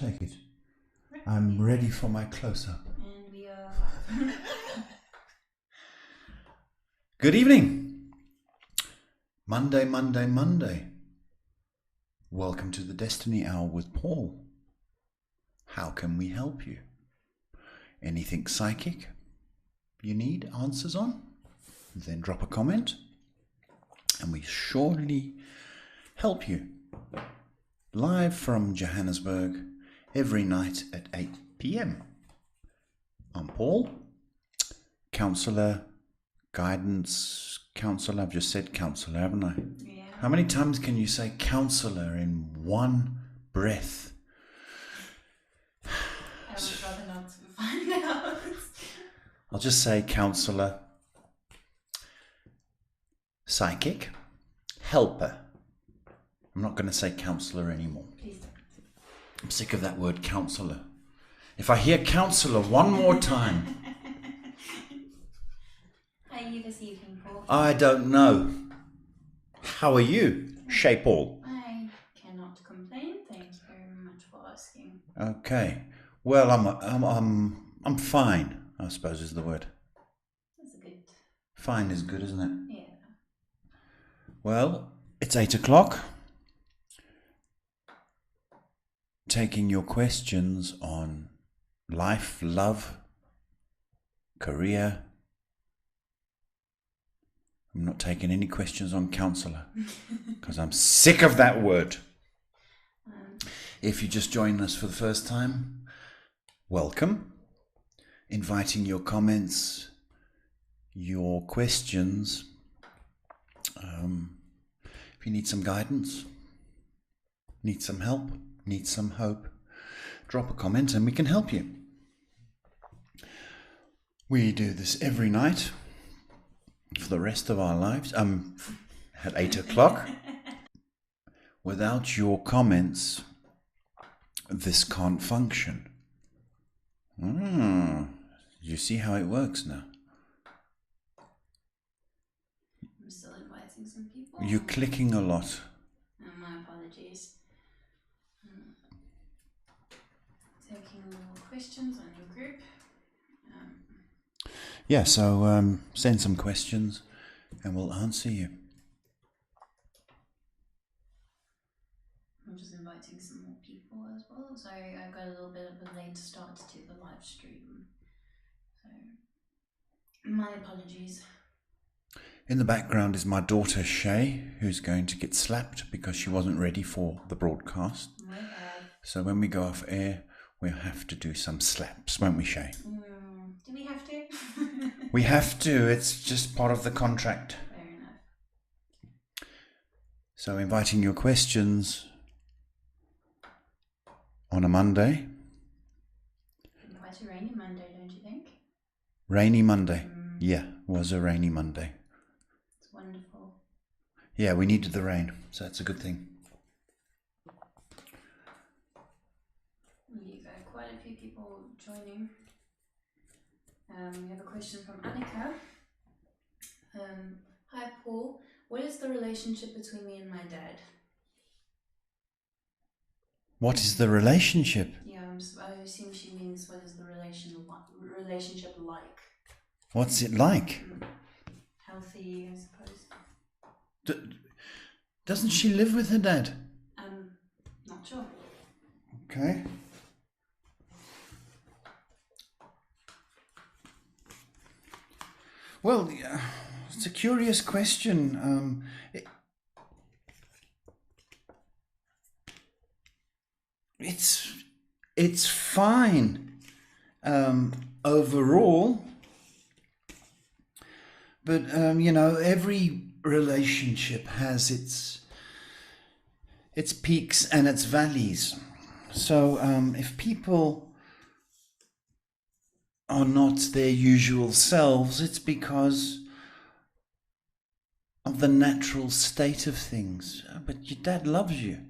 Take it. I'm ready for my close-up. And we are live. Good evening. Monday. Welcome to the Destiny Hour with Paul. How can we help you? Anything psychic you need answers on? Then drop a comment and we surely help you. Live from Johannesburg every night at 8 p.m. I'm Paul, counselor, guidance counselor. I've just said counselor, haven't I? Yeah. How many times can you say counselor in one breath? I would rather not find out. I'll just say counselor, psychic, helper. I'm not going to say counselor anymore. Please don't. I'm sick of that word counselor. If I hear counselor one more time, How are you this evening, Paul? I don't know. How are you, Shay Paul? I cannot complain. Thank you very much for asking. Okay. Well, I'm fine, I suppose is the word. That's a good. Fine is good, isn't it? Yeah. Well, it's 8 o'clock. Taking your questions on life, love, career. I'm not taking any questions on counselor because I'm sick of that word. If you just joined us for the first time, welcome. Inviting your comments, your questions. If you need some guidance, need some help, need some hope, drop a comment and we can help you. We do this every night for the rest of our lives. At 8 o'clock. Without your comments, this can't function. You see how it works now? I'm still inviting some people. You're clicking a lot. My apologies. Taking more questions on your group. Yeah, so send some questions and we'll answer you. I'm just inviting some more people as well. So I got a little bit of a late start to the live stream. So my apologies. In the background is my daughter Shay, who's going to get slapped because she wasn't ready for the broadcast. So when we go off air, we'll have to do some slaps, won't we, Shay? Do we have to? We have to. It's just part of the contract. Fair enough. So inviting your questions on a Monday. Quite a rainy Monday, don't you think? Rainy Monday. Yeah, was a rainy Monday. It's wonderful. Yeah, we needed the rain, so that's a good thing. We've quite a few people joining. We have a question from Annika. Hi Paul, what is the relationship between me and my dad? What is the relationship? Yeah, I assume she means what is the relationship like? What's it like? Healthy, I suppose. Doesn't she live with her dad? Not sure. Okay. Well, it's a curious question. It's fine overall, but every relationship has its peaks and its valleys. So if people are not their usual selves, it's because of the natural state of things. But your dad loves you.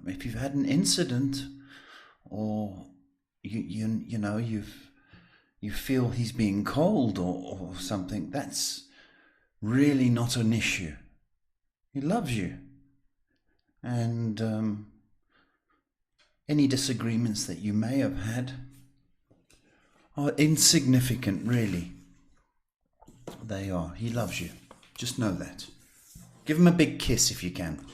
If you've had an incident, or you feel he's being cold or something, that's really not an issue. He loves you, and Any disagreements that you may have had are insignificant, really. They are. He loves you. Just know that. Give him a big kiss if you can.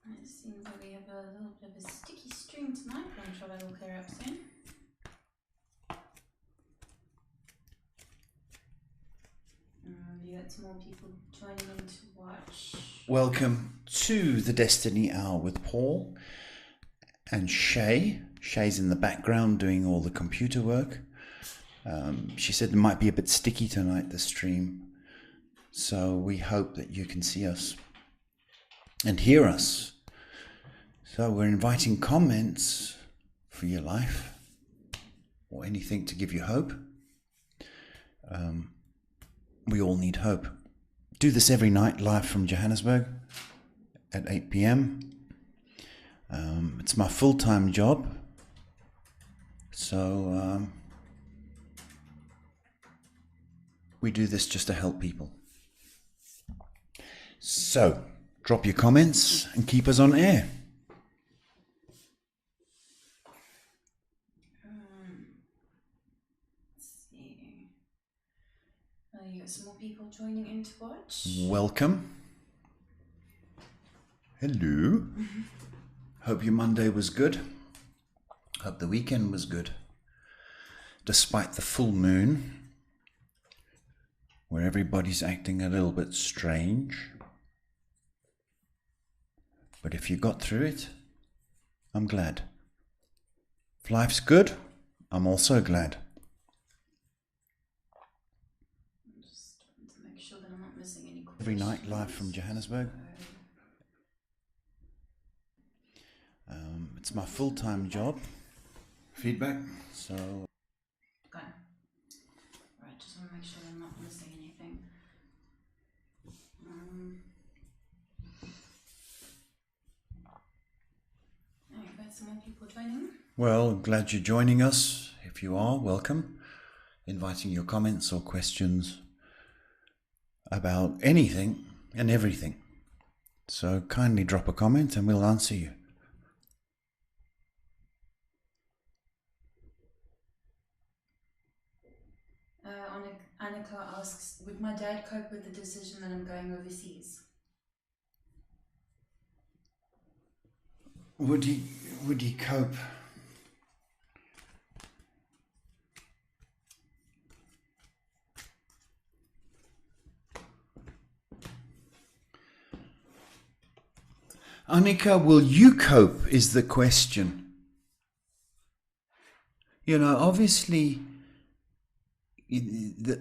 It seems like we have a little bit of a sticky stream tonight, but I'm sure that'll clear up soon. You got some more people joining in to watch. Welcome to the Destiny Hour with Paul and Shay. Shay's in the background doing all the computer work. She said it might be a bit sticky tonight, the stream. So we hope that you can see us and hear us. So we're inviting comments for your life or anything to give you hope. We all need hope. Do this every night live from Johannesburg at 8 p.m. It's my full-time job. So we do this just to help people. So drop your comments and keep us on air. You got some more people joining in to watch. Welcome. Hello. Hope your Monday was good. Hope the weekend was good. Despite the full moon, where everybody's acting a little bit strange. But if you got through it, I'm glad. If life's good, I'm also glad. Every night live from Johannesburg. It's my full-time job. Feedback. So. Okay. Right, just want to make sure I'm not missing anything. You've got some more people joining. Well, I'm glad you're joining us. If you are, welcome. Inviting your comments or questions about anything and everything. So kindly drop a comment and we'll answer you. Annika asks, would my dad cope with the decision that I'm going overseas? Would he cope? Annika, will you cope is the question. You know, obviously, your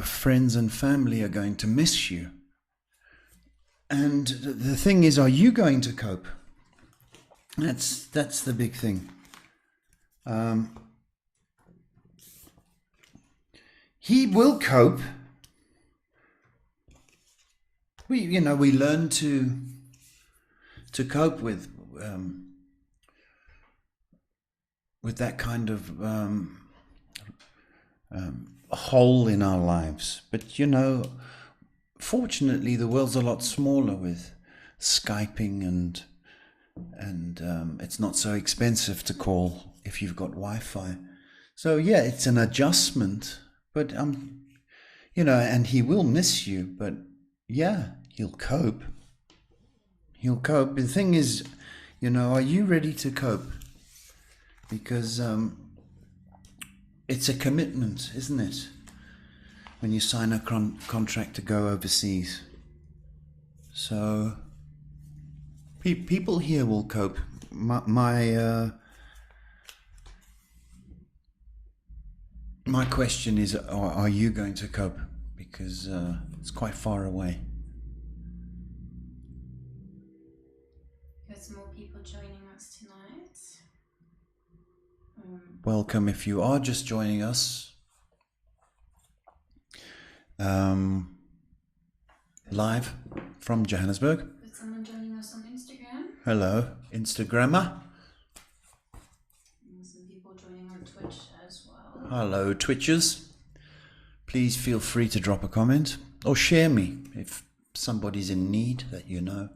friends and family are going to miss you. And the thing is, are you going to cope? That's the big thing. He will cope. We learn to cope with that kind of hole in our lives. But fortunately, the world's a lot smaller with Skyping and it's not so expensive to call if you've got Wi-Fi. So yeah, it's an adjustment. But and he will miss you. But yeah, he'll cope. He'll cope. The thing is, are you ready to cope? Because it's a commitment, isn't it? When you sign a contract to go overseas. So people here will cope. My question is, are you going to cope? Because it's quite far away. There's more people joining us tonight. Welcome if you are just joining us. Live from Johannesburg. There's someone joining us on Instagram. Hello, Instagrammer. And some people joining on Twitch as well. Hello, Twitchers. Please feel free to drop a comment or share me. somebody's in need that you know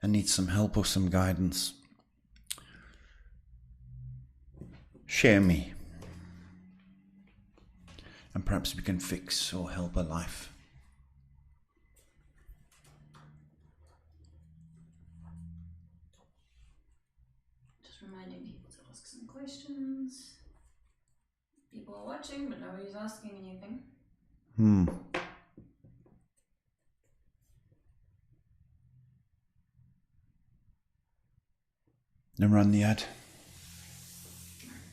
and needs some help or some guidance, share me. And perhaps we can fix or help a life. Just reminding people to ask some questions. People are watching, but nobody's asking anything. Then run the ad.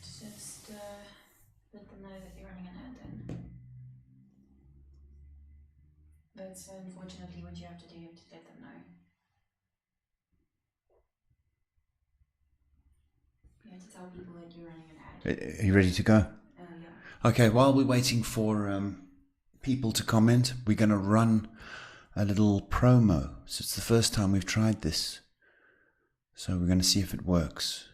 Just let them know that you're running an ad then. That's unfortunately what you have to do. You have to let them know. You have to tell people that you're running an ad. Are you ready to go? Yeah. Okay, while we're waiting for people to comment, we're going to run a little promo. So it's the first time we've tried this. So we're going to see if it works.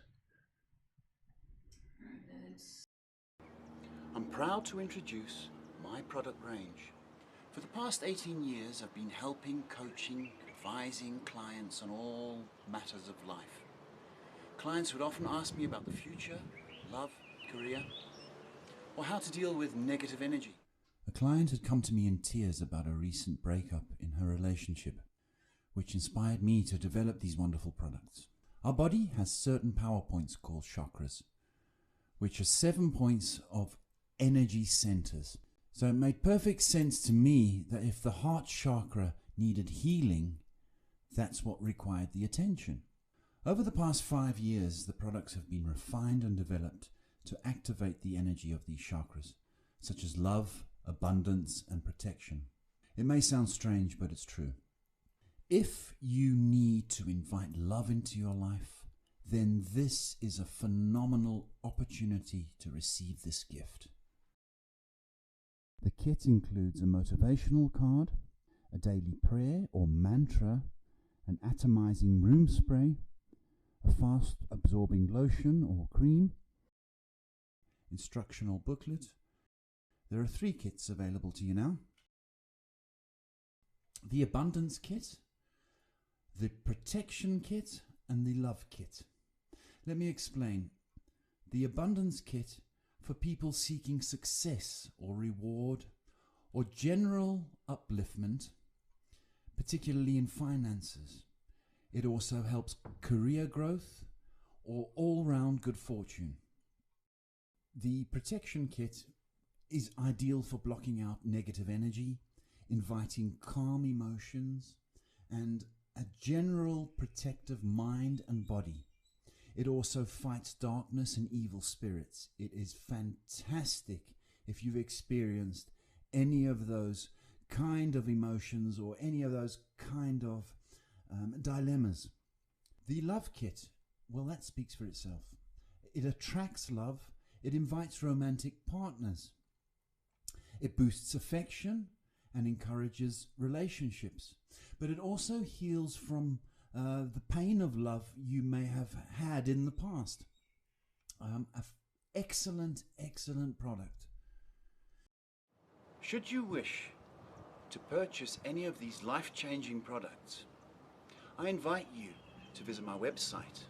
I'm proud to introduce my product range. For the past 18 years, I've been helping, coaching, advising clients on all matters of life. Clients would often ask me about the future, love, career, or how to deal with negative energy. A client had come to me in tears about a recent breakup in her relationship, which inspired me to develop these wonderful products. Our body has certain power points called chakras, which are 7 points of energy centers. So it made perfect sense to me that if the heart chakra needed healing, that's what required the attention. Over the past 5 years, the products have been refined and developed to activate the energy of these chakras, such as love, abundance, and protection. It may sound strange, but it's true. If you need to invite love into your life, then this is a phenomenal opportunity to receive this gift. The kit includes a motivational card, a daily prayer or mantra, an atomizing room spray, a fast-absorbing lotion or cream, instructional booklet. There are 3 kits available to you now. The Abundance Kit, the Protection Kit, and the Love Kit. Let me explain. The Abundance Kit for people seeking success or reward or general upliftment, particularly in finances. It also helps career growth or all-round good fortune. The Protection Kit is ideal for blocking out negative energy, inviting calm emotions, and a general protective mind and body. It also fights darkness and evil spirits. It is fantastic if you've experienced any of those kind of emotions or any of those kind of dilemmas. The Love Kit, well, that speaks for itself. It attracts love. It invites romantic partners. It boosts affection and encourages relationships. But it also heals from the pain of love you may have had in the past. Excellent, excellent product. Should you wish to purchase any of these life-changing products, I invite you to visit my website,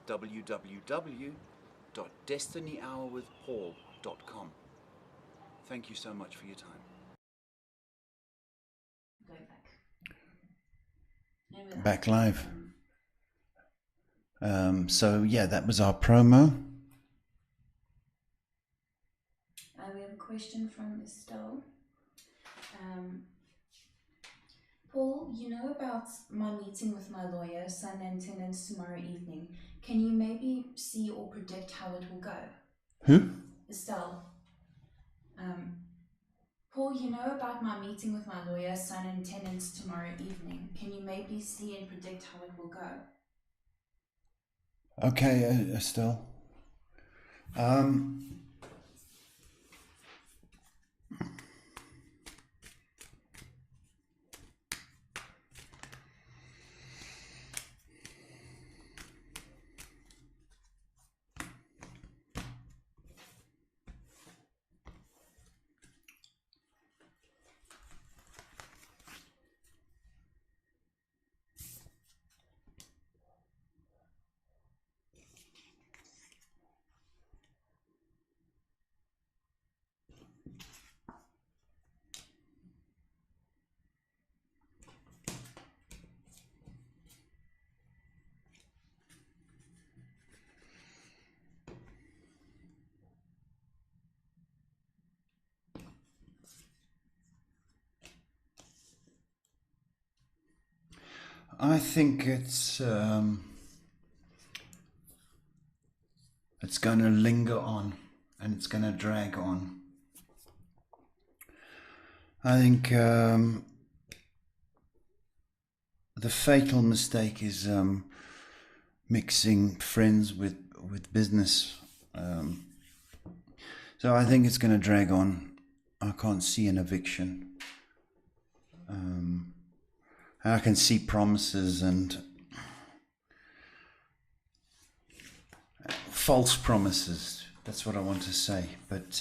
www.DestinyHourWithPaul.com. Thank you so much for your time. Going back. Back live. So yeah, that was our promo. We have a question from Estelle. Paul, you know about my meeting with my lawyer, son and tenants tomorrow evening. Can you maybe see or predict how it will go? Who? Estelle. Paul, you know about my meeting with my lawyer, son and tenants tomorrow evening. Can you maybe see and predict how it will go? Okay, Estelle. I think it's going to linger on, and it's going to drag on. I think the fatal mistake is mixing friends with business. So I think it's going to drag on. I can't see an eviction. I can see promises and false promises. That's what I want to say. But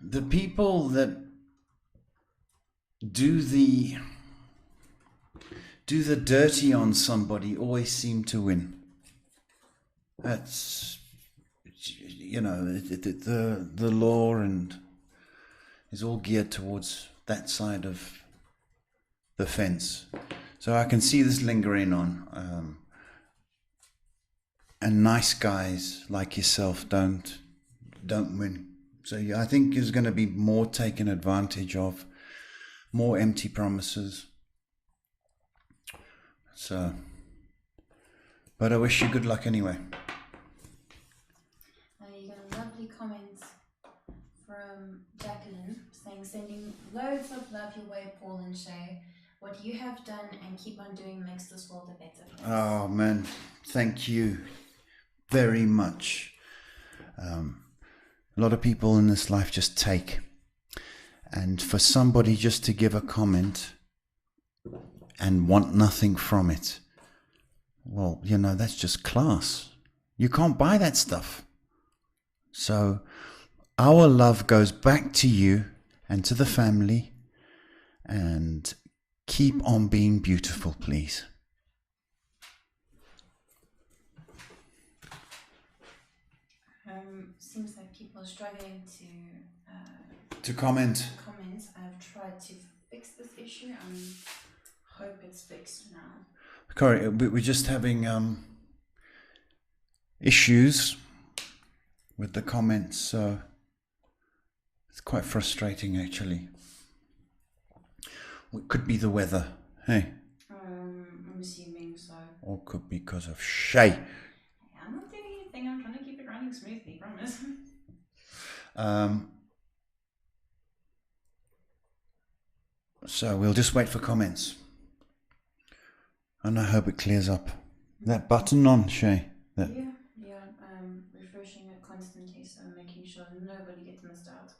the people that do the dirty on somebody always seem to win. That's, the law and is all geared towards that side of the fence. So I can see this lingering on. And nice guys like yourself don't win. So I think there's going to be more taken advantage of, more empty promises. So, but I wish you good luck anyway. You got a lovely comment from Jacqueline saying, sending loads of love your way, Paul and Shay. What you have done and keep on doing makes this world a better place. Oh man, thank you very much. A lot of people in this life just take, and for somebody just to give a comment and want nothing from it, well, that's just class. You can't buy that stuff. So our love goes back to you and to the family, and keep on being beautiful, please. Seems like people are struggling to comment. I've tried to fix this issue. I hope it's fixed now. Corey, we're just having issues with the comments, so it's quite frustrating actually. It could be the weather, hey? I'm assuming so. Or could be because of Shay. I'm not doing anything. I'm trying to keep it running smoothly, promise. So we'll just wait for comments. And I hope it clears up. That button on, Shay. Yeah. Refreshing it constantly, so making sure nobody gets missed out.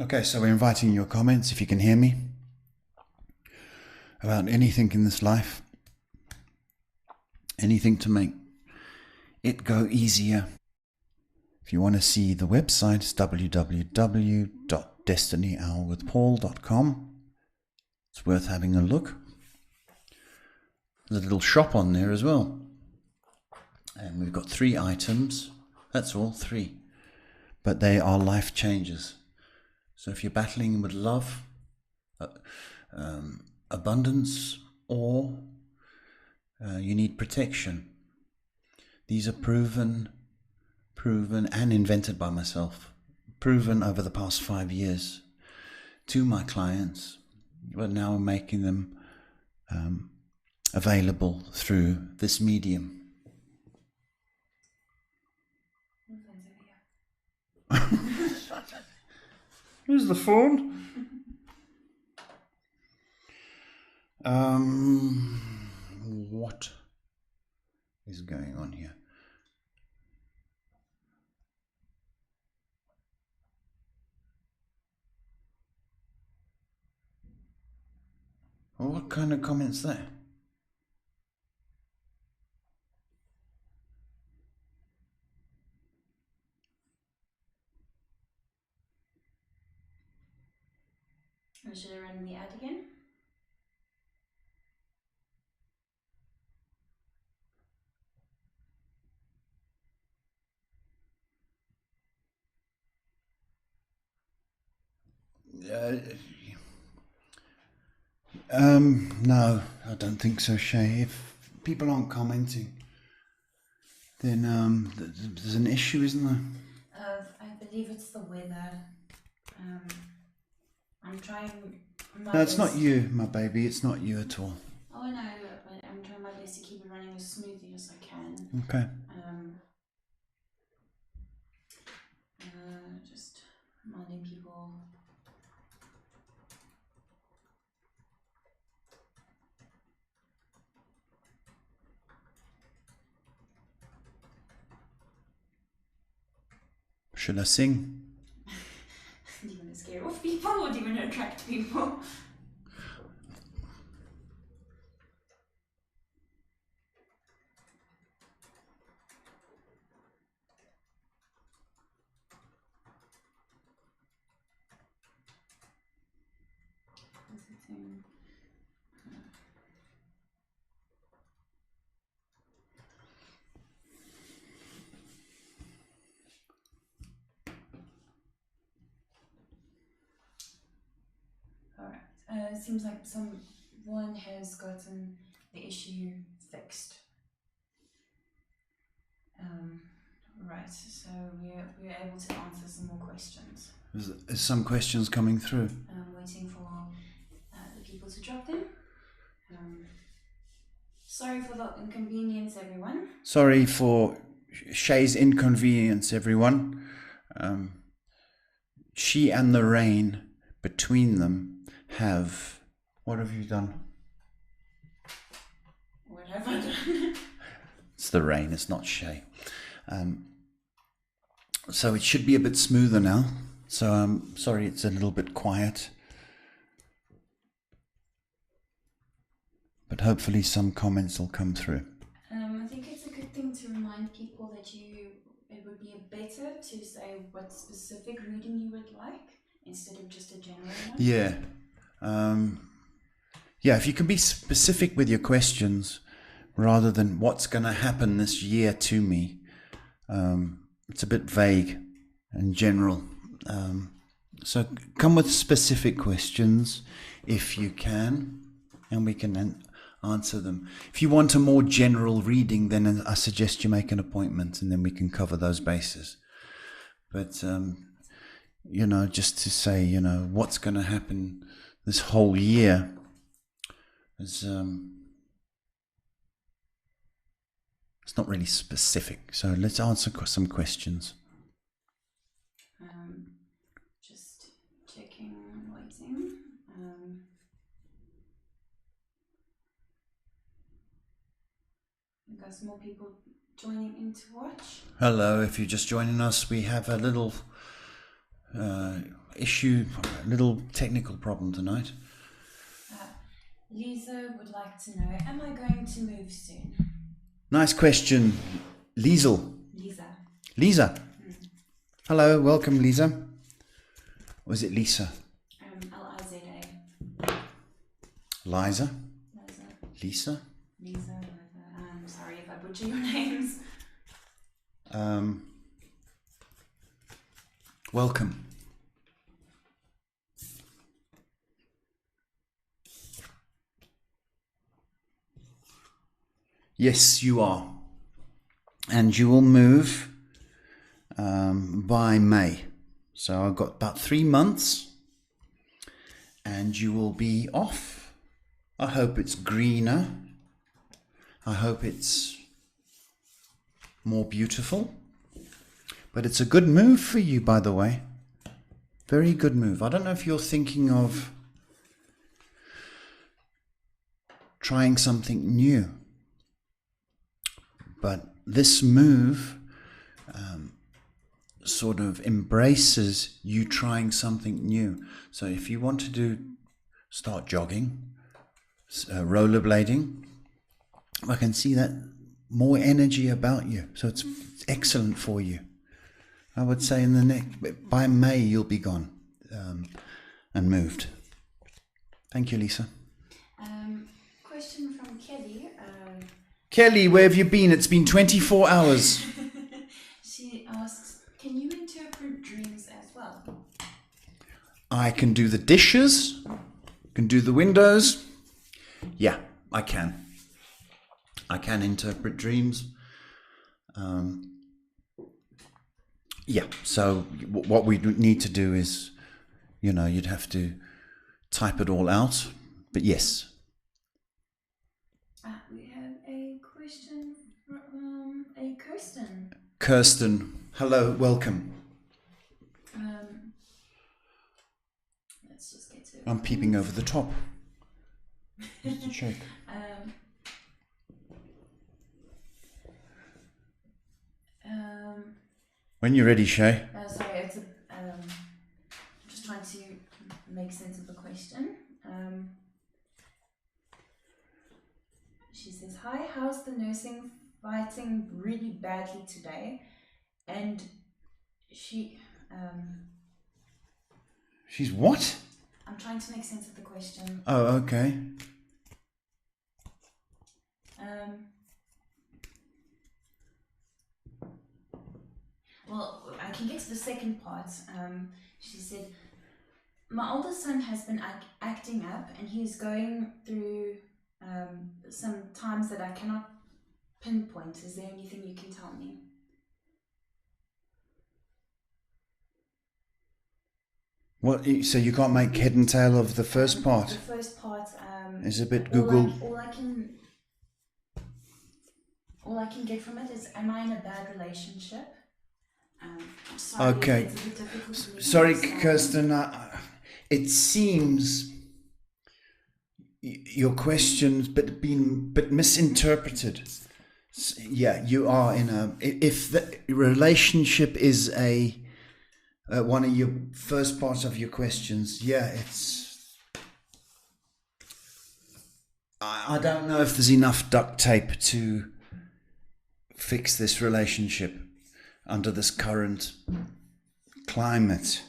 Okay, so we're inviting your comments, if you can hear me, about anything in this life. Anything to make it go easier. If you want to see the website, it's www.DestinyHourWithPaul.com. It's worth having a look. There's a little shop on there as well. And we've got 3 items. That's all, 3. But they are life changers. So if you're battling with love, abundance, or you need protection, these are proven and invented by myself, proven over the past 5 years to my clients, but now I'm making them available through this medium. Here's the phone. What is going on here? Well, what kind of comments there? Should I run the ad again? No, I don't think so, Shay. If people aren't commenting, then there's an issue, isn't there? I believe it's the weather. I'm trying my No, it's not best. you, my baby. It's not you at all. Oh no, but I'm trying my best to keep it running as smoothly as I can. Okay. Just reminding people. Should I sing? Do you want to scare off people or do you want to attract people? Alright, seems like someone has gotten the issue fixed. Right, so we're able to answer some more questions. Is some questions coming through? I'm waiting for the people to drop them. Sorry for the inconvenience, everyone. Sorry for Shay's inconvenience, everyone. She and the rain between them have... What have you done? What have I done? It's the rain, it's not Shay. So it should be a bit smoother now. So I'm sorry it's a little bit quiet. But hopefully some comments will come through. I think it's a good thing to remind people that it would be better to say what specific reading you would like instead of just a general one. Yeah. Yeah, if you can be specific with your questions rather than what's going to happen this year to me. It's a bit vague and general. So come with specific questions if you can, and we can answer them. If you want a more general reading, then I suggest you make an appointment and then we can cover those bases. But, just to say, what's going to happen this whole year is... It's not really specific, so let's answer some questions. Just checking, waiting. We've got some more people joining in to watch. Hello, if you're just joining us, we have a little issue, a little technical problem tonight. Lisa would like to know, am I going to move soon? Nice question, Liesel. Lisa. Hello, welcome, Lisa. Or is it Lisa? Liza. Liza? Lisa? Lisa. I'm sorry if I butcher your names. Welcome. Yes, you are. And you will move by May. So I've got about 3 months and you will be off. I hope it's greener. I hope it's more beautiful. But it's a good move for you, by the way. Very good move. I don't know if you're thinking of trying something new. But this move sort of embraces you trying something new. So if you want to start jogging, rollerblading, I can see that more energy about you. So it's excellent for you. I would say by May you'll be gone and moved. Thank you, Lisa. Question from Kelly. Kelly, where have you been? It's been 24 hours. She asks, can you interpret dreams as well? I can do the dishes, can do the windows. Yeah, I can. I can interpret dreams. Yeah, so what we need to do is, you'd have to type it all out. But yes. We have a question from a Kirsten. Kirsten, hello, welcome. Let's just get to it. I'm peeping over the top. Just to check. When you're ready, Shay. Sorry, it's just trying to make sense of the question. She says, "Hi, how's the nursing fighting really badly today?" And she's what? I'm trying to make sense of the question. Oh, okay. Well, I can get to the second part. She said, "My oldest son has been acting up, and he's going through some times that I cannot pinpoint. Is there anything you can tell me?" What? So you can't make head and tail of the first part? The first part is a bit Google. All I can get from it is, am I in a bad relationship? Sorry, okay. It's a bit difficult for me to Sorry, understand. Kirsten. It seems your question's but misinterpreted. Yeah, you are in a. If the relationship is a one of your first parts of your questions, yeah, it's. I don't know if there's enough duct tape to fix this relationship under this current climate.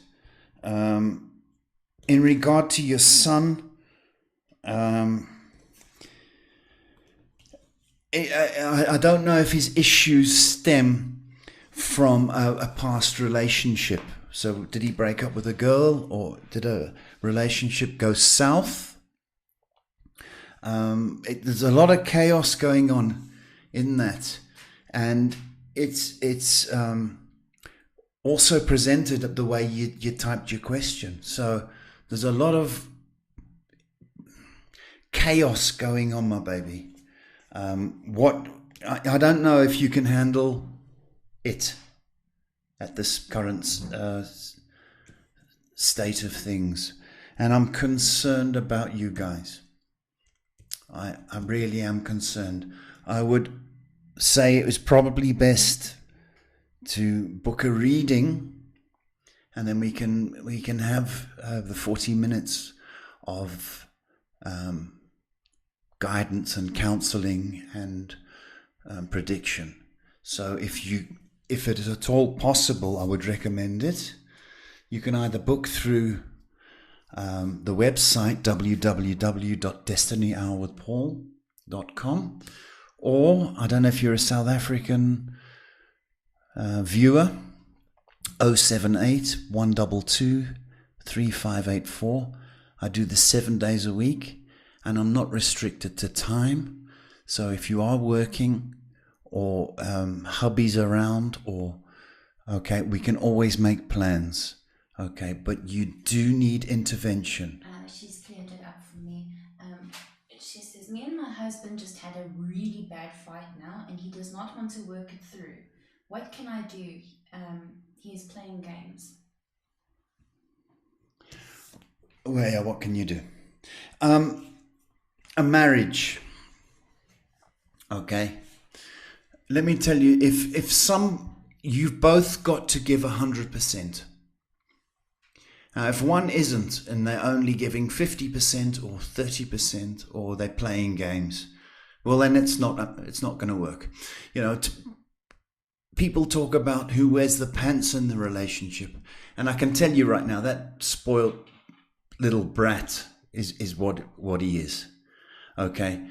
In regard to your son, I don't know if his issues stem from a past relationship. So did he break up with a girl, or did a relationship go south? There's a lot of chaos going on in that. And it's also presented the way you typed your question. So there's a lot of chaos going on, my baby. I don't know if you can handle it at this current state of things. And I'm concerned about you guys. I really am concerned. I would say it was probably best to book a reading, and then we can have the 40 minutes of guidance and counseling and prediction. So if it is at all possible, I would recommend it. You can either book through the website www.DestinyHourWithPaul.com, or I don't know if you're a South African viewer, 078 122 3584. I do this 7 days a week, and I'm not restricted to time. So if you are working or hubbies around, or we can always make plans. Okay, but you do need intervention. She's cleared it up for me. She says, "Me and my husband just had a really bad fight now, and he does not want to work it through. What can I do? He is playing games." Well, yeah, what can you do? A marriage. Okay. Let me tell you, if you've both got to give 100%. Now, if one isn't, and they're only giving 50% or 30%, or they're playing games, well, then it's not going to work. People talk about who wears the pants in the relationship, and I can tell you right now that spoiled little brat is what he is. Okay,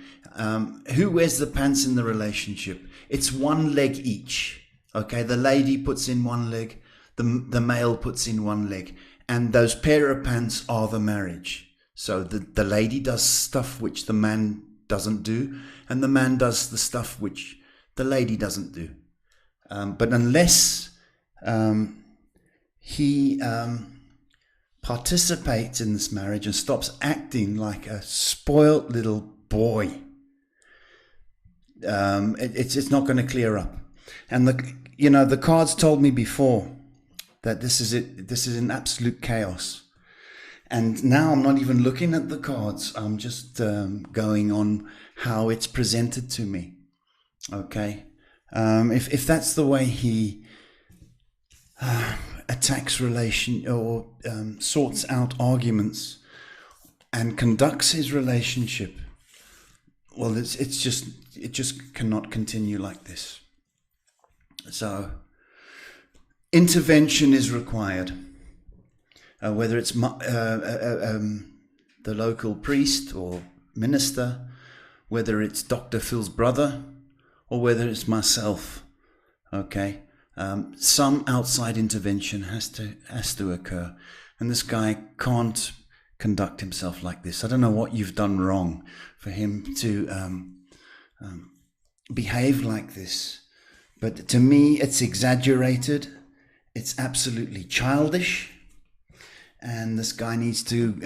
who wears the pants in the relationship? It's one leg each. Okay, the lady puts in one leg, the male puts in one leg. And those pair of pants are the marriage. So the lady does stuff which the man doesn't do, and the man does the stuff which the lady doesn't do. But unless he participates in this marriage and stops acting like a spoilt little boy, it's not going to clear up. And the cards told me before that this is it. This is an absolute chaos. And now I'm not even looking at the cards. I'm just going on how it's presented to me. Okay. If that's the way he attacks relation or sorts out arguments and conducts his relationship, well, it just cannot continue like this. So intervention is required, whether it's the local priest or minister, whether it's Dr. Phil's brother, or whether it's myself. Okay, some outside intervention has to occur, and this guy can't conduct himself like this. I don't know what you've done wrong for him to behave like this, but to me it's exaggerated. It's absolutely childish, and this guy needs to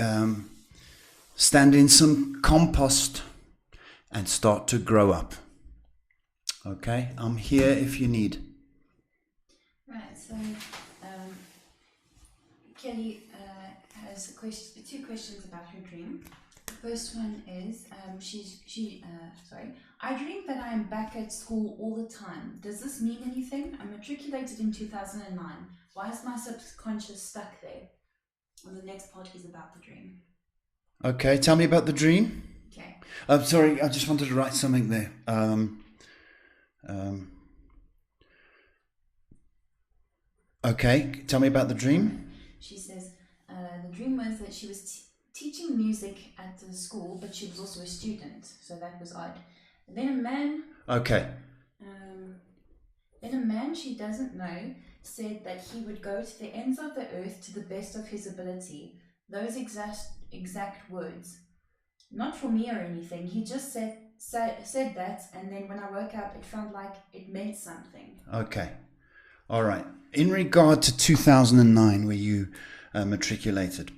stand in some compost and start to grow up. Okay, I'm here if you need. Right, so Kelly has two questions about her dream. The first one is, I dream that I am back at school all the time. Does this mean anything? I matriculated in 2009. Why is my subconscious stuck there? And the next part is about the dream. Okay, tell me about the dream. Okay. I'm sorry, I just wanted to write something there. Okay, tell me about the dream. She says the dream was that she was teaching music at the school, but she was also a student, so that was odd. And then a man. Okay. Then a man she doesn't know said that he would go to the ends of the earth to the best of his ability. Those exact words. Not for me or anything. He just said that, and then when I woke up, it felt like it meant something. Okay. All right. In regard to 2009, where you matriculated,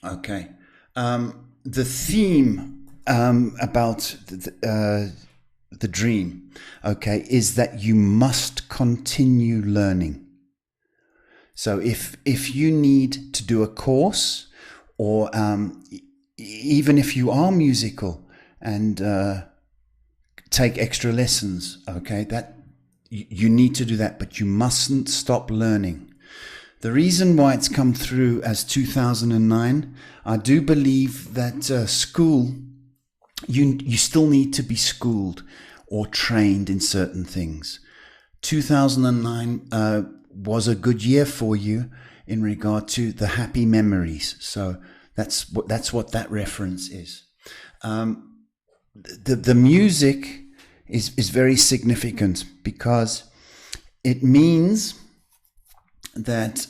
okay, the theme about the dream, okay, is that you must continue learning. So if you need to do a course, or even if you are musical and take extra lessons, okay, that you need to do that, but you mustn't stop learning. The reason why it's come through as 2009, I do believe that school, you still need to be schooled or trained in certain things. 2009 was a good year for you in regard to the happy memories. So that's what that reference is. The music is very significant because it means that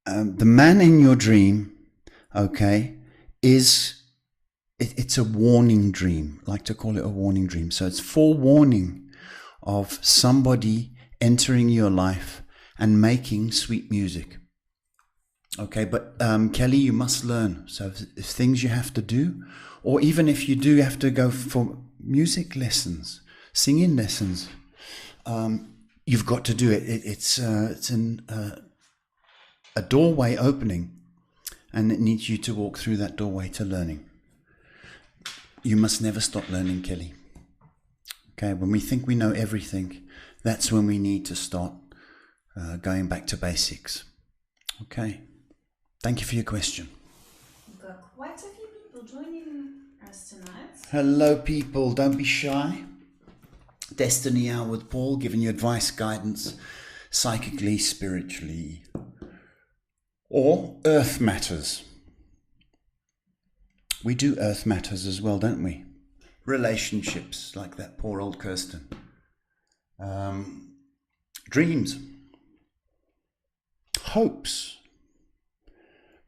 the man in your dream, okay, it's a warning dream. I like to call it a warning dream. So it's forewarning of somebody entering your life and making sweet music. Okay, but Kelly, you must learn. So if things you have to do, or even if you do have to go for music lessons, singing lessons, you've got to do it. It's a doorway opening, and it needs you to walk through that doorway to learning. You must never stop learning, Kelly. Okay, when we think we know everything, that's when we need to start going back to basics. Okay, thank you for your question. We've got quite a few people joining us tonight. Hello, people. Don't be shy. Destiny Hour with Paul, giving you advice, guidance, psychically, spiritually, or earth matters. We do earth matters as well, don't we? Relationships, like that poor old Kirsten. Dreams. Hopes.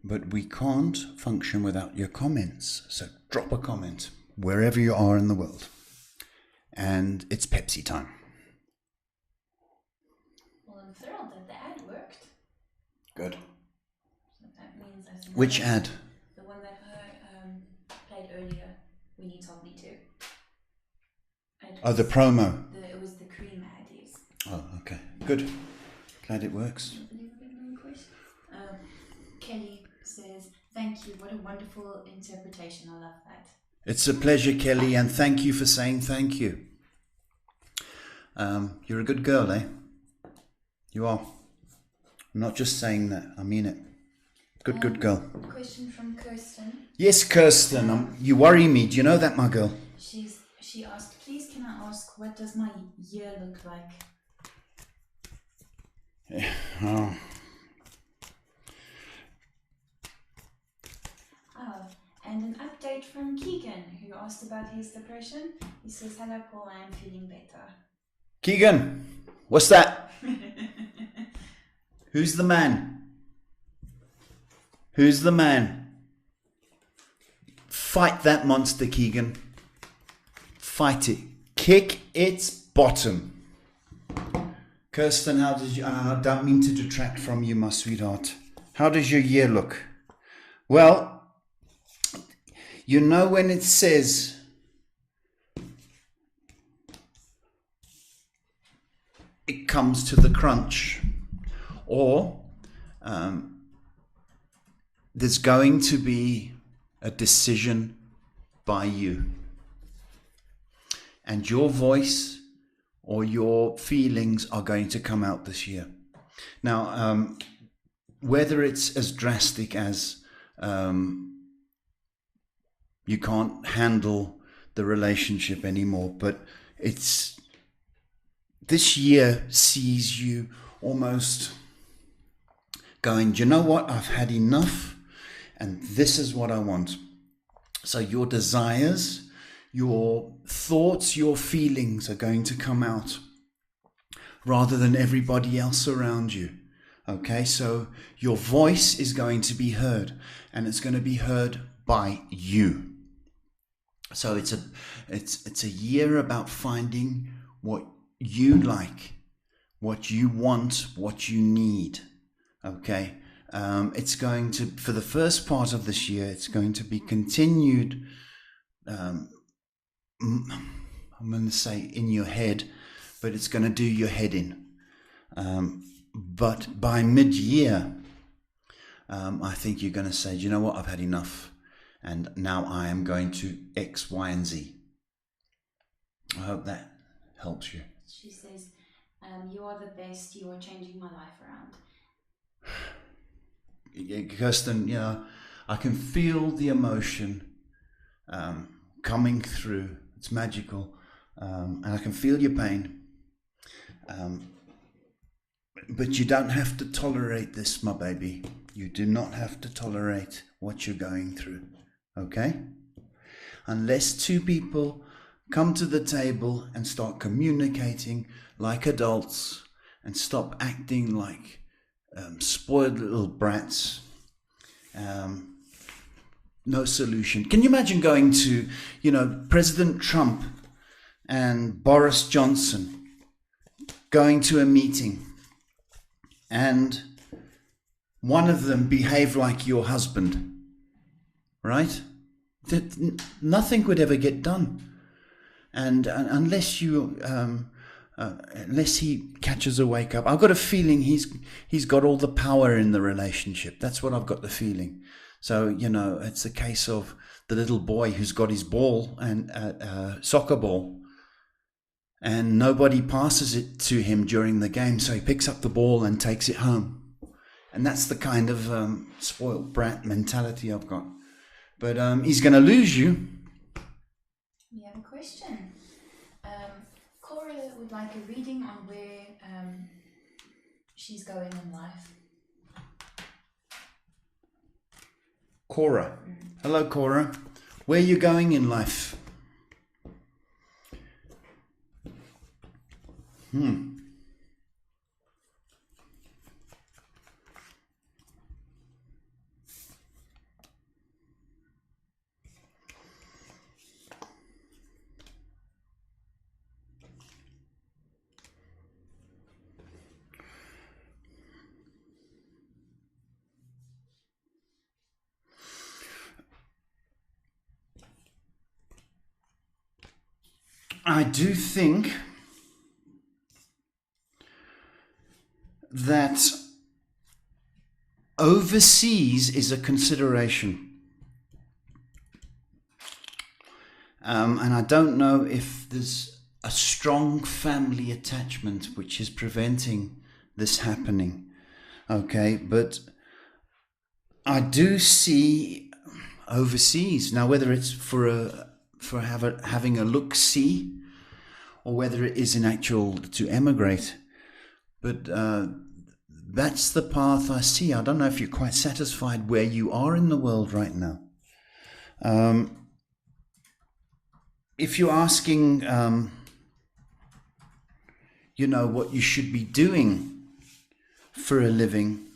But we can't function without your comments. So drop a comment wherever you are in the world. And it's Pepsi time. Good. So that means that's Which ad? The one that played earlier when you told me to. The promo. It was the cream ad, yes. Oh, okay. Good. Glad it works. Kelly says, thank you. What a wonderful interpretation. I love that. It's a pleasure, Kelly, and thank you for saying thank you. You're a good girl, eh? You are. I'm not just saying that. I mean it. Good girl. Question from Kirsten. Yes, Kirsten. You worry me. Do you know that, my girl? She asked, please can I ask, what does my year look like? Oh. And an update from Keegan, who asked about his depression. He says, hello Paul, I am feeling better. Keegan, what's that? Who's the man? Who's the man? Fight that monster, Keegan. Fight it. Kick its bottom. Kirsten, how did you... I don't mean to detract from you, my sweetheart. How does your year look? Well, you know when it says... it comes to the crunch, or there's going to be a decision by you, and your voice or your feelings are going to come out this year. Now, whether it's as drastic as you can't handle the relationship anymore, but this year sees you almost going, do you know what? I've had enough, and this is what I want. So your desires, your thoughts, your feelings are going to come out rather than everybody else around you. Okay, so your voice is going to be heard, and it's going to be heard by you. So it's a year about finding what you like, what you want, what you need. Okay, it's going to, for the first part of this year, it's going to be continued. I'm going to say in your head, but it's going to do your head in. But by mid-year, I think you're going to say, do you know what? I've had enough, and now I am going to X, Y, and Z. I hope that helps you. She says, you are the best. You are changing my life around. Kirsten, you know, I can feel the emotion coming through. It's magical. And I can feel your pain. But you don't have to tolerate this, my baby. You do not have to tolerate what you're going through. Okay? Unless two people come to the table and start communicating like adults and stop acting like spoiled little brats. No solution. Can you imagine going to, President Trump and Boris Johnson going to a meeting and one of them behave like your husband, right? Nothing would ever get done. And unless he catches a wake up, I've got a feeling he's got all the power in the relationship. That's what I've got the feeling. So, it's a case of the little boy who's got his ball and soccer ball, and nobody passes it to him during the game. So he picks up the ball and takes it home. And that's the kind of spoiled brat mentality I've got. But he's going to lose you. We have a question. Cora would like a reading on where she's going in life. Cora. Hello, Cora. Where are you going in life? I do think that overseas is a consideration. And I don't know if there's a strong family attachment which is preventing this happening. Okay, but I do see overseas now, whether it's for having a look-see, or whether it is in actual to emigrate, but that's the path I see. I don't know if you're quite satisfied where you are in the world right now. If you're asking, what you should be doing for a living,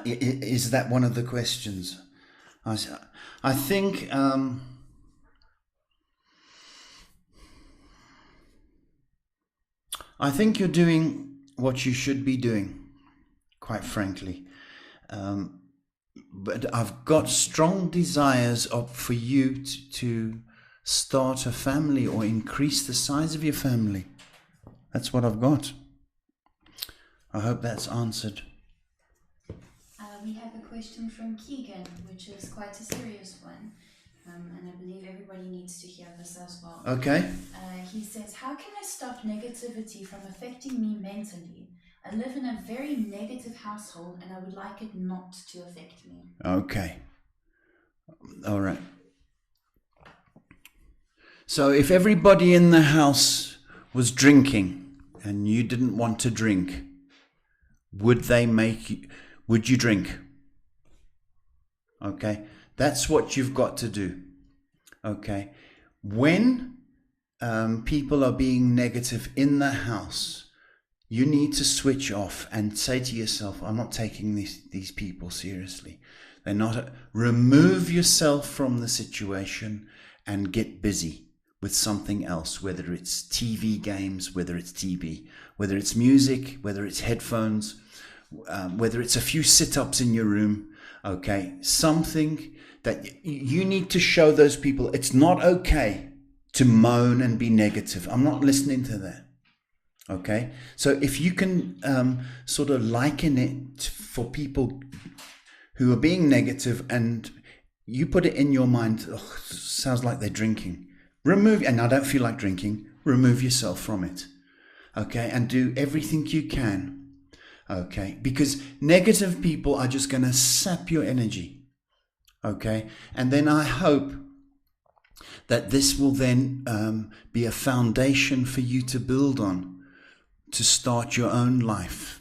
is that one of the questions? I think you're doing what you should be doing, quite frankly. But I've got strong desires for you to start a family or increase the size of your family. That's what I've got. I hope that's answered. We have a question from Keegan, which is quite a serious one. And I believe everybody needs to hear this as well. Okay. He says, how can I stop negativity from affecting me mentally? I live in a very negative household and I would like it not to affect me. Okay. All right. So if everybody in the house was drinking and you didn't want to drink, would you drink? Okay. That's what you've got to do. Okay. When people are being negative in the house, you need to switch off and say to yourself, I'm not taking these people seriously. They're not. Remove yourself from the situation and get busy with something else, whether it's TV games, whether it's TV, whether it's music, whether it's headphones, whether it's a few sit-ups in your room. Okay. Something that you need to show those people it's not okay to moan and be negative. I'm not listening to that. Okay, so if you can sort of liken it for people who are being negative and you put it in your mind, sounds like they're drinking. And I don't feel like drinking. Remove yourself from it. Okay, and do everything you can. Okay, because negative people are just going to sap your energy. Okay, and then I hope that this will then be a foundation for you to build on, to start your own life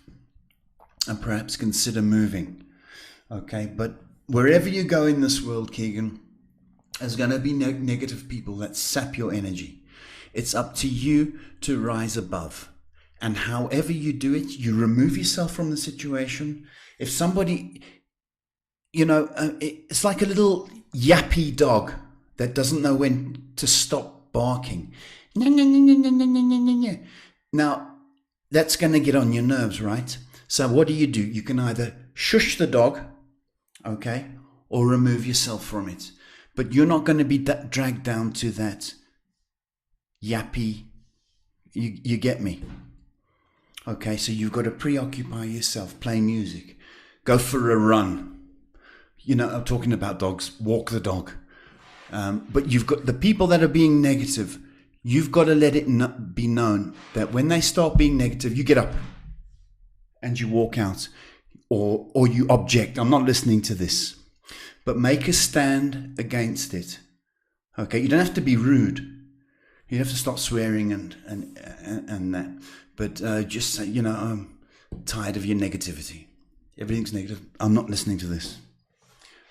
and perhaps consider moving. Okay, but wherever you go in this world, Keegan, there's going to be negative people that sap your energy. It's up to you to rise above. And however you do it, you remove yourself from the situation. If somebody, it's like a little yappy dog that doesn't know when to stop barking. Now, that's going to get on your nerves, right? So what do? You can either shush the dog, okay, or remove yourself from it. But you're not going to be dragged down to that yappy, you get me? Okay, so you've got to preoccupy yourself, play music, go for a run. I'm talking about dogs, walk the dog. But you've got the people that are being negative. You've got to let it be known that when they start being negative, you get up and you walk out, or you object. I'm not listening to this, but make a stand against it. Okay, you don't have to be rude. You have to start swearing and that, but just say, I'm tired of your negativity. Everything's negative. I'm not listening to this.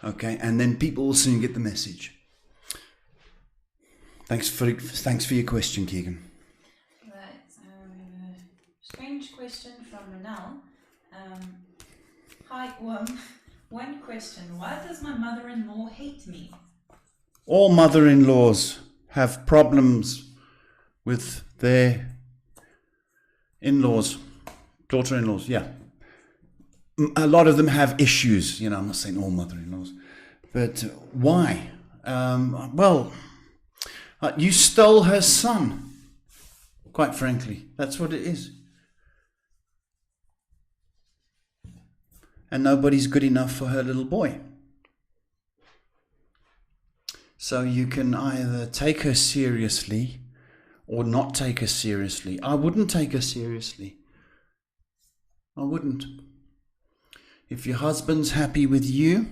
Okay, and then people will soon get the message. Thanks for your question, Keegan. Right. Strange question from Manal. Hi, one question. Why does my mother-in-law hate me? All mother-in-laws have problems with their in-laws, daughter-in-laws, yeah. A lot of them have issues, I'm not saying all mother-in-laws, but why? Well, You stole her son. Quite frankly, that's what it is. And nobody's good enough for her little boy. So you can either take her seriously or not take her seriously. I wouldn't take her seriously. I wouldn't. If your husband's happy with you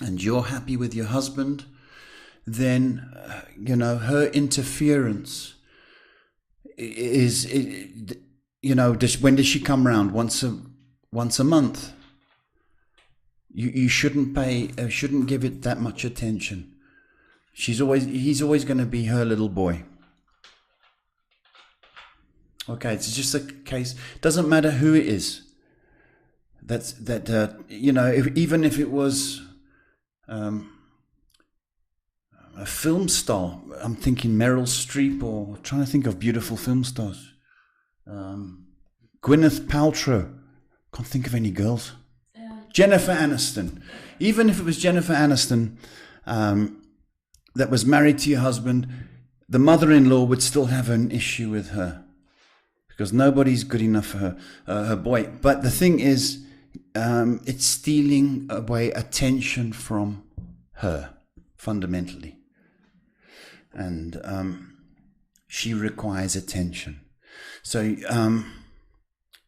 and you're happy with your husband, then, her interference is, when does she come round? Once a month. You shouldn't give it that much attention. He's always going to be her little boy. Okay, it's just a case. Doesn't matter who it is. Even if it was a film star. I'm thinking Meryl Streep, or trying to think of beautiful film stars. Gwyneth Paltrow. Can't think of any girls. Jennifer Aniston. Even if it was Jennifer Aniston that was married to your husband, the mother-in-law would still have an issue with her because nobody's good enough for her boy. But the thing is, it's stealing away attention from her, fundamentally. And she requires attention. So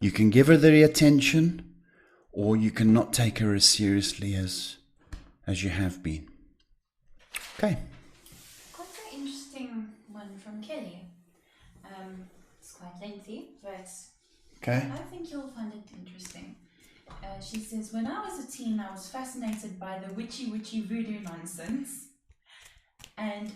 you can give her the attention, or you can not take her as seriously as you have been. Okay. Quite an interesting one from Kelly. It's quite lengthy, but Okay. I think you'll find it interesting. She says, when I was a teen, I was fascinated by the witchy voodoo nonsense. And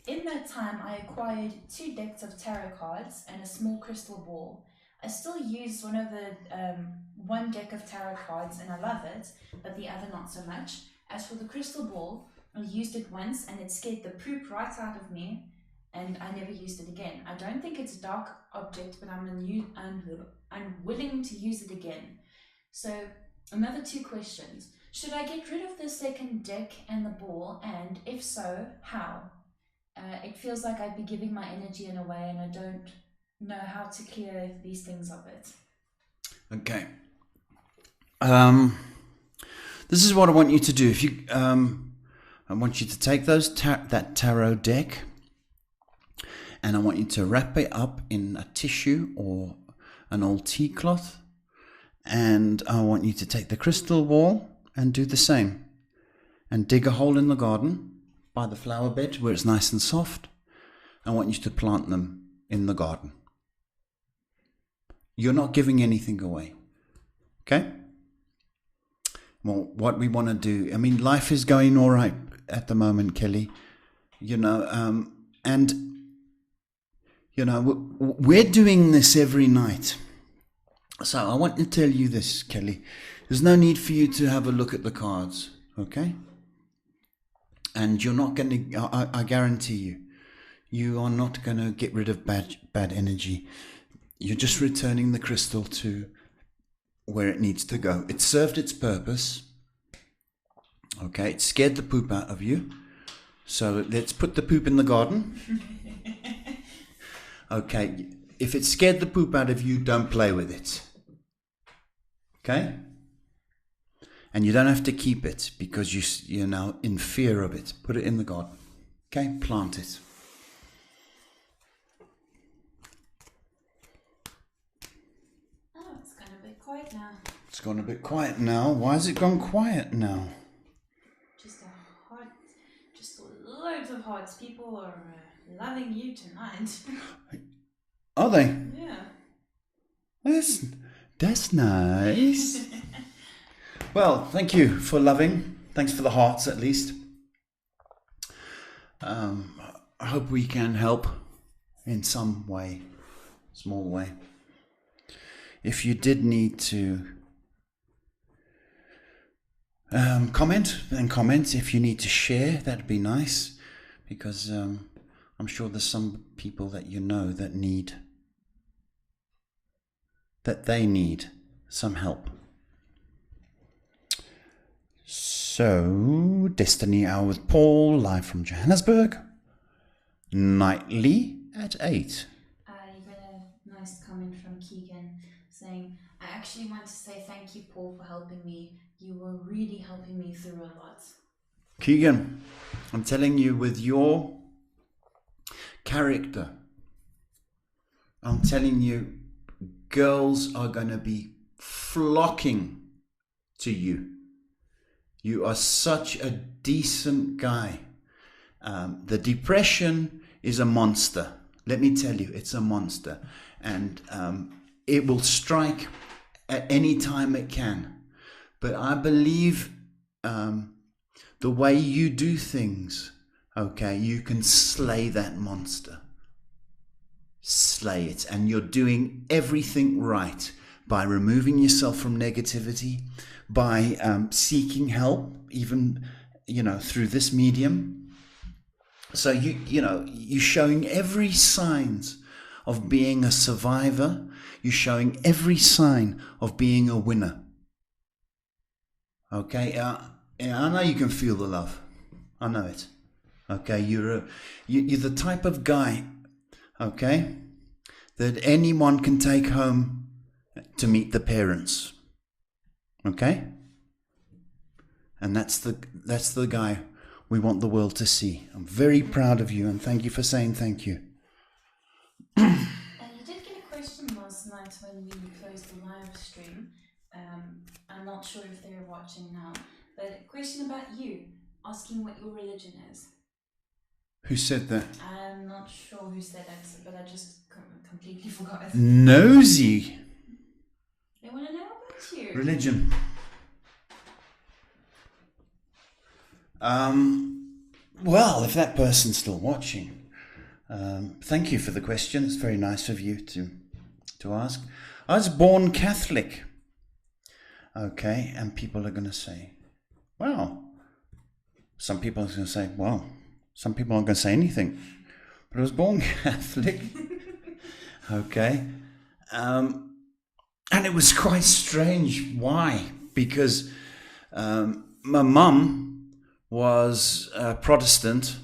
in that time, I acquired 2 decks of tarot cards and a small crystal ball. I still use one deck of tarot cards and I love it, but the other not so much. As for the crystal ball, I used it once and it scared the poop right out of me, and I never used it again. I don't think it's a dark object, but I'm willing to use it again. So another 2 questions. Should I get rid of the second deck and the ball, and if so, how? It feels like I'd be giving my energy in a way, and I don't know how to clear these things of it. Okay. This is what I want you to do. I want you to take that tarot deck, and I want you to wrap it up in a tissue or an old tea cloth, and I want you to take the crystal ball and do the same, and dig a hole in the garden by the flower bed where it's nice and soft. I want you to plant them in the garden. You're not giving anything away. Okay? Well, what we want to do, life is going all right at the moment, Kelly. We're doing this every night. So I want to tell you this, Kelly. There's no need for you to have a look at the cards, okay? And you're not going to, I guarantee you are not going to get rid of bad energy. You're just returning the crystal to where it needs to go. It served its purpose. Okay, it scared the poop out of you. So let's put the poop in the garden. Okay, if it scared the poop out of you, don't play with it. Okay? And you don't have to keep it because you're now in fear of it. Put it in the garden. Okay, plant it. Oh, it's gone a bit quiet now. It's gone a bit quiet now. Why has it gone quiet now? Just loads of hearts. People are loving you tonight. Are they? Yeah. That's nice. Well, thank you for loving. Thanks for the hearts, at least. I hope we can help in some way, small way. If you did need to comment. If you need to share, that'd be nice, because I'm sure there's some people that you know that they need some help. So, Destiny Hour with Paul, live from Johannesburg. nightly at 8. You got a nice comment from Keegan saying, I actually want to say thank you, Paul, for helping me. You were really helping me through a lot. Keegan, I'm telling you, with your character, I'm telling you, girls are going to be flocking to you. You are such a decent guy. The depression is a monster. Let me tell you, it's a monster. And it will strike at any time it can. But I believe the way you do things, okay, you can slay that monster. Slay it. And you're doing everything right by removing yourself from negativity, by seeking help, even, through this medium. So you're showing every signs of being a survivor. You're showing every sign of being a winner. Okay, I know you can feel the love. I know it. Okay, you're the type of guy, okay, that anyone can take home to meet the parents. Okay, and that's the guy we want the world to see. I'm very proud of you, and thank you for saying thank you. You did get a question last night when we closed the live stream. I'm not sure if they're watching now, but a question about you, asking what your religion is. Who said that? I'm not sure who said that, but I just completely forgot. Nosy. They want to know about you. Religion. Well, if that person's still watching, thank you for the question. It's very nice of you to ask. I was born Catholic. Okay, and people are going to say, well, some people are going to say, well, some people aren't going to say anything. But I was born Catholic. Okay. And it was quite strange. Why? Because my mum was Protestant.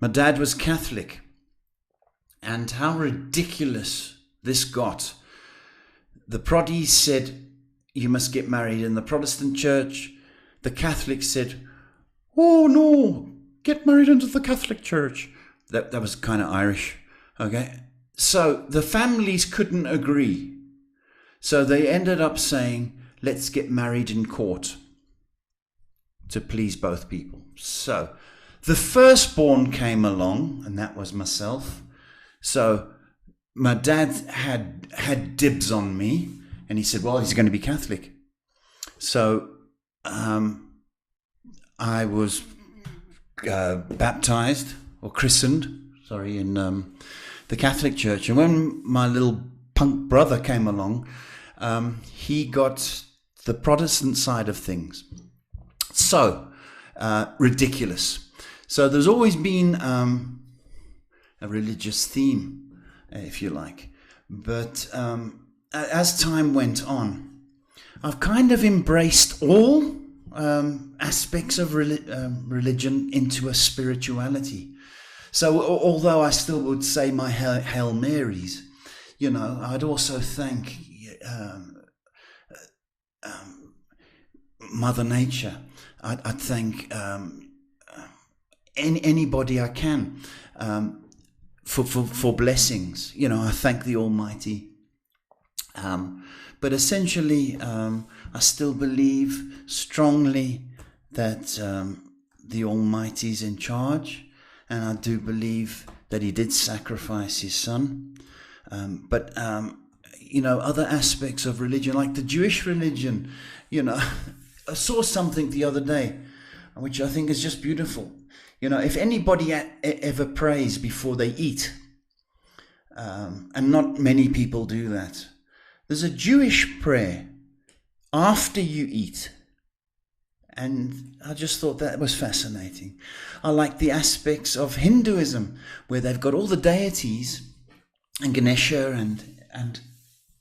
My dad was Catholic. And how ridiculous this got. The Proddies said, you must get married in the Protestant church. The Catholics said, oh no, get married into the Catholic church. That was kind of Irish. Okay. So the families couldn't agree. So they ended up saying, let's get married in court to please both people. So the firstborn came along, and that was myself. So my dad had dibs on me, and he said, well, he's going to be Catholic. So I was baptized or christened, in the Catholic Church. And when my little punk brother came along, he got the Protestant side of things. So ridiculous. So there's always been a religious theme, if you like. But as time went on, I've kind of embraced all aspects of religion into a spirituality. So although I still would say my Hail Marys, I'd also thank Mother Nature. I'd thank anybody I can for blessings. I thank the Almighty. But essentially, I still believe strongly that the Almighty's in charge, and I do believe that He did sacrifice His Son. But other aspects of religion, like the Jewish religion, I saw something the other day, which I think is just beautiful. If anybody ever prays before they eat, and not many people do that, there's a Jewish prayer after you eat. And I just thought that was fascinating. I like the aspects of Hinduism, where they've got all the deities, and Ganesha and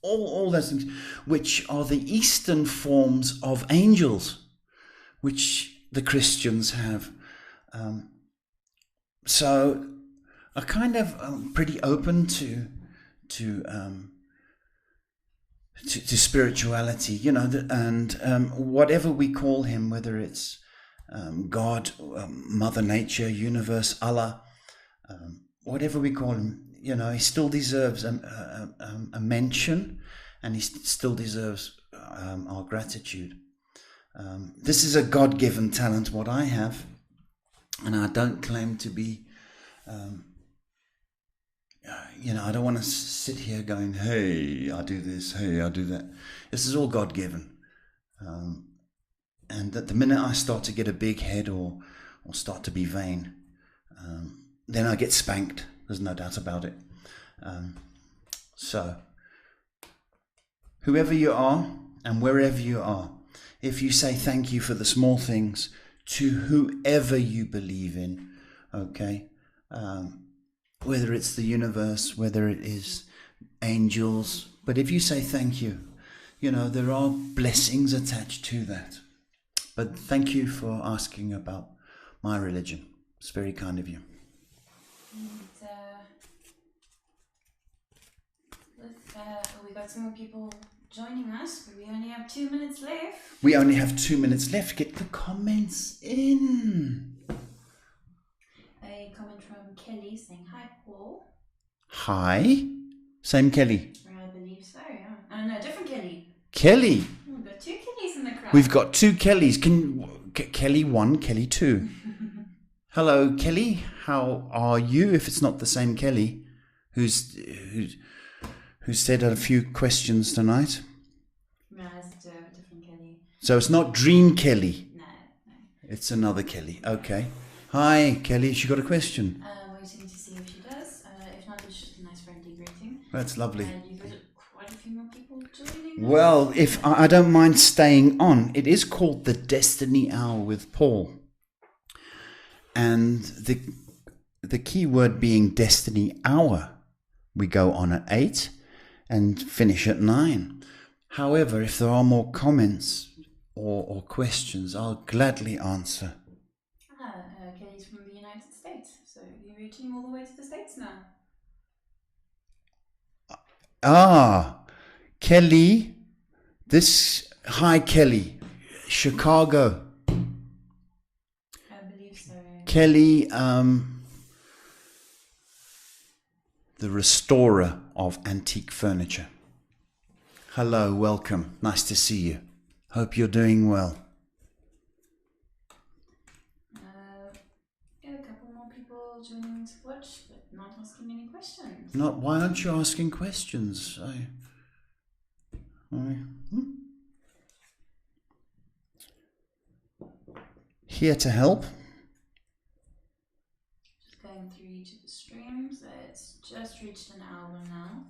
all those things, which are the Eastern forms of angels, which the Christians have. So are kind of pretty open to spirituality, you know, and whatever we call him, whether it's God, Mother Nature, Universe, Allah, whatever we call him, you know, he still deserves a mention, and he still deserves our gratitude. This is a God-given talent, what I have, and I don't claim to be, you know, I don't want to sit here going, hey, I do this, hey, I do that. This is all God-given. And at the minute I start to get a big head or start to be vain, then I get spanked. There's no doubt about it. So, whoever you are and wherever you are, if you say thank you for the small things to whoever you believe in, okay, whether it's the universe, whether it is angels, but if you say thank you, you know, there are blessings attached to that. But thank you for asking about my religion. It's very kind of you. And we got some more people joining us, but we only have 2 minutes left. We only have 2 minutes left. Get the comments in. A comment from Kelly saying, "Hi, Paul." Hi. Same Kelly. I believe so, yeah. Oh, no, different Kelly. Kelly. We've got 2 Kellys in the crowd. We've got 2 Kellys. Kelly 1, Kelly 2. Hello, Kelly. How are you? If it's not the same Kelly who said a few questions tonight. No, it's a different Kelly. So it's not Dream Kelly. No. It's another Kelly. Okay. Hi, Kelly. She got a question. Waiting to see if she does. If not, it's just a nice friendly greeting. That's lovely. You've got quite a few more people joining. Well, if I don't mind staying on, it is called the Destiny Hour with Paul. And the key word being Destiny Hour. We go on at 8 and finish at 9. However, if there are more comments or questions, I'll gladly answer. Kelly's from the United States, so you're reaching all the way to the States now. Kelly. Hi, Kelly. Chicago. I believe so. Kelly, the restorer of antique furniture. Hello, welcome. Nice to see you. Hope you're doing well. A couple more people joining to watch, but not asking any questions. Why aren't you asking questions? Here to help. Just going through each of the streams. It's just reached an hour now.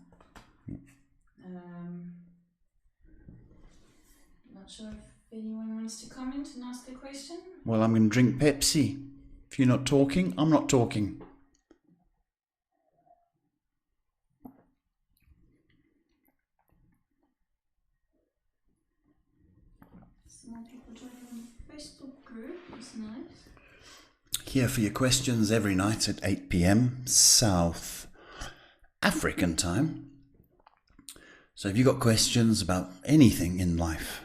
Not sure if anyone wants to comment and ask a question. Well, I'm going to drink Pepsi. If you're not talking, I'm not talking. Some more people joining the Facebook group. It's nice. Here for your questions every night at 8 p.m. South African time. So if you've got questions about anything in life.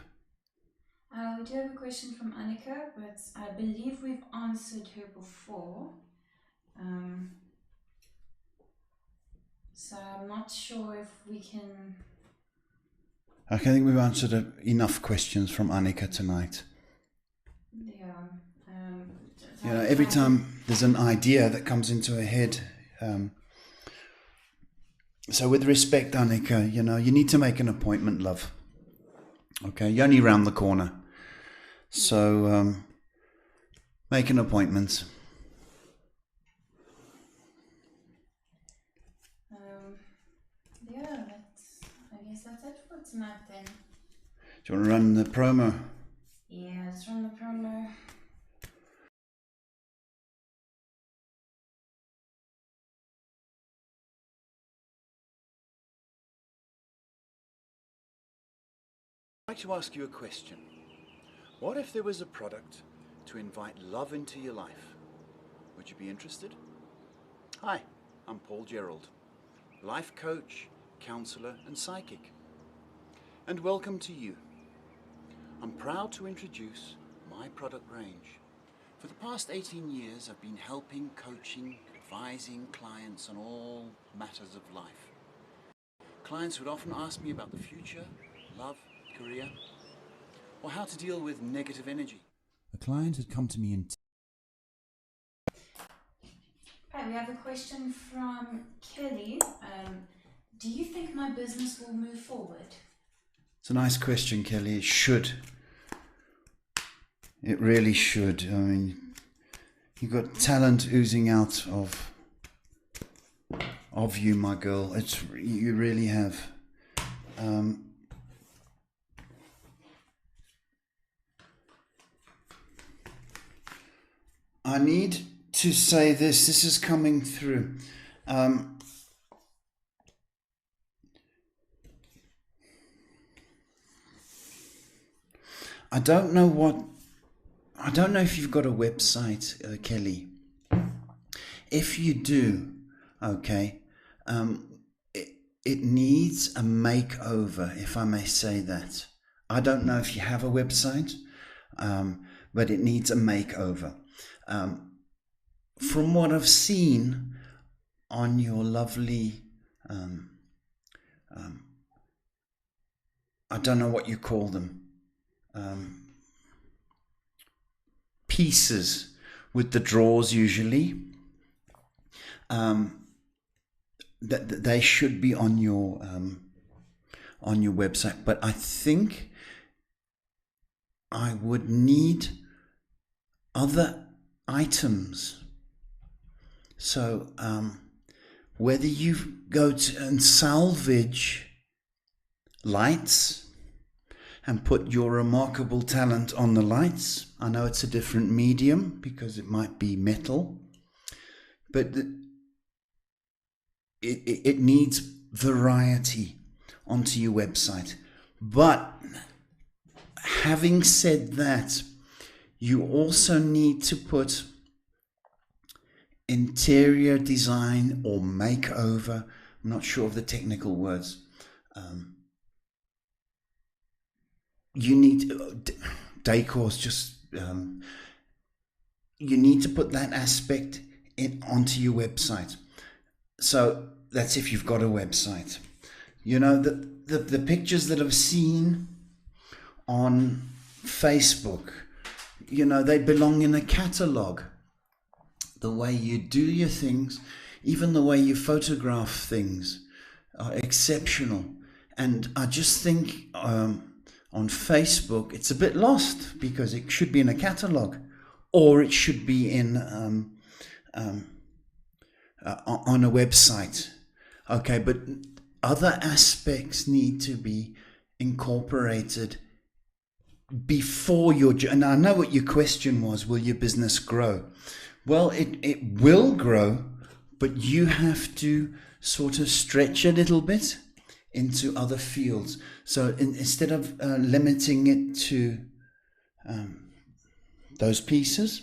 We do have a question from Annika, but I believe we've answered her before. So I'm not sure if we can... I think we've answered enough questions from Annika tonight. Yeah. You know, every time there's an idea that comes into her head. So with respect, Annika, you know, you need to make an appointment, love. Okay, you're only round the corner. So make an appointment. Yeah, I guess that's it for tonight then. Do you want to run the promo? Yeah, let's run the promo. I'd like to ask you a question. What if there was a product to invite love into your life? Would you be interested? Hi, I'm Paul Gerald, life coach, counselor and psychic. And welcome to you. I'm proud to introduce my product range. For the past 18 years, I've been helping, coaching, advising clients on all matters of life. Clients would often ask me about the future, love, career, or how to deal with negative energy. A client had come to me in Right, we have a question from Kelly. Do you think my business will move forward? It's a nice question, Kelly. It should. It really should. I mean, you've got talent oozing out of you, my girl. You really have. I need to say this. This is coming through. I don't know if you've got a website, Kelly. If you do, okay, it needs a makeover, if I may say that. I don't know if you have a website, but it needs a makeover. From what I've seen on your lovely, I don't know what you call them, pieces with the drawers usually, that they should be on your website. But I think I would need other items. So whether you go and salvage lights and put your remarkable talent on the lights. I know it's a different medium because it might be metal, but it needs variety onto your website. But having said that, you also need to put interior design or makeover. I'm not sure of the technical words. You need decor's just. You need to put that aspect onto your website. So that's if you've got a website. You know, the pictures that I've seen on Facebook, you know, they belong in a catalogue. The way you do your things, even the way you photograph things, are exceptional. And I just think on Facebook it's a bit lost because it should be in a catalogue, or it should be in on a website. Okay, but other aspects need to be incorporated before your. And I know what your question was: will your business grow? Well, it will grow, but you have to sort of stretch a little bit into other fields. So instead of limiting it to those pieces,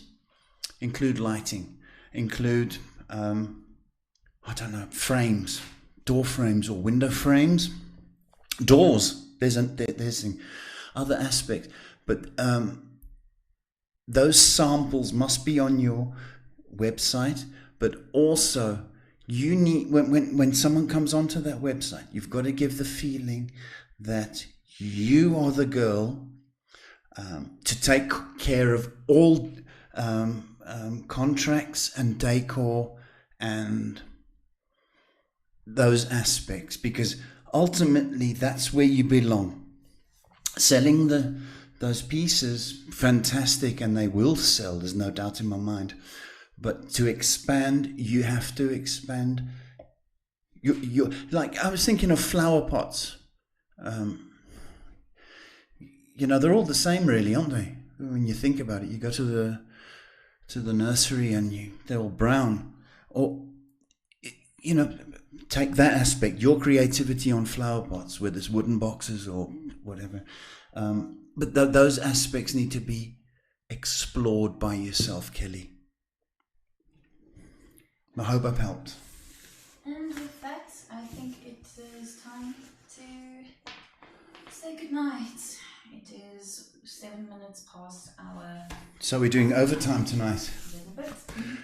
include lighting, include, I don't know, frames, door frames or window frames, doors. There's other aspects, but those samples must be on your website. But also, you need, when someone comes onto that website, you've got to give the feeling that you are the girl to take care of all contracts and decor and those aspects, because ultimately that's where you belong. Selling those pieces, fantastic, and they will sell, there's no doubt in my mind. But to expand, you have to expand. You like, I was thinking of flower pots. You know, they're all the same, really, aren't they? When you think about it, you go to the nursery and they're all brown. Or, you know, take that aspect, your creativity on flower pots, whether it's wooden boxes or whatever. But those aspects need to be explored by yourself, Kelly. I hope I've helped. say goodnight. It is 7 minutes past our... So we're doing overtime tonight. A little bit.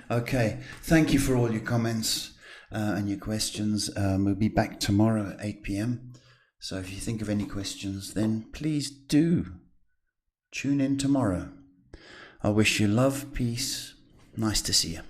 Okay. Thank you for all your comments and your questions. We'll be back tomorrow at 8 p.m. So if you think of any questions, then please do tune in tomorrow. I wish you love, peace. Nice to see you.